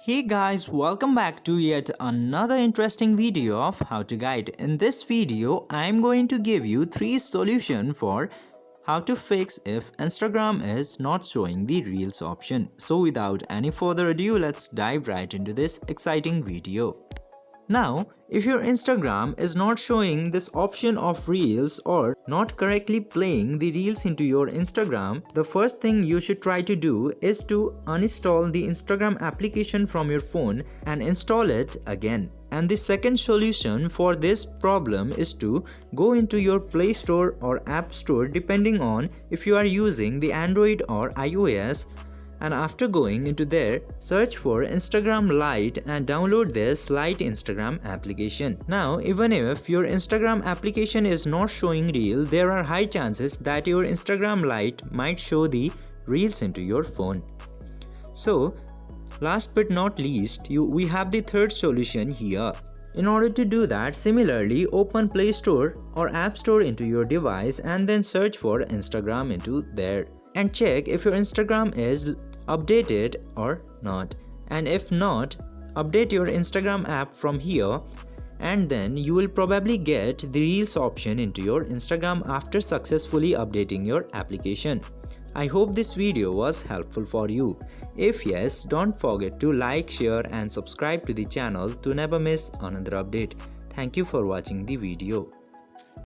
Hey guys, welcome back to yet another interesting video of how to guide. In this video, I am going to give you 3 solutions for how to fix if Instagram is not showing the Reels option. So without any further ado, let's dive right into this exciting video. Now, if your Instagram is not showing this option of Reels or not correctly playing the Reels into your Instagram, the first thing you should try to do is to uninstall the Instagram application from your phone and install it again. And the second solution for this problem is to go into your Play Store or App Store depending on if you are using the Android or iOS. And after going into there, search for Instagram Lite and download this Lite Instagram application. Now, even if your Instagram application is not showing Reel, there are high chances that your Instagram Lite might show the Reels into your phone. So, last but not least, we have the third solution here. In order to do that, similarly, open Play Store or App Store into your device and then search for Instagram into there. And check if your Instagram is updated or not, and if not, update your Instagram app from here, and then you will probably get the Reels option into your Instagram after successfully updating your application. I hope this video was helpful for you. If yes, don't forget to like, share and subscribe to the channel to never miss another update. Thank you for watching the video.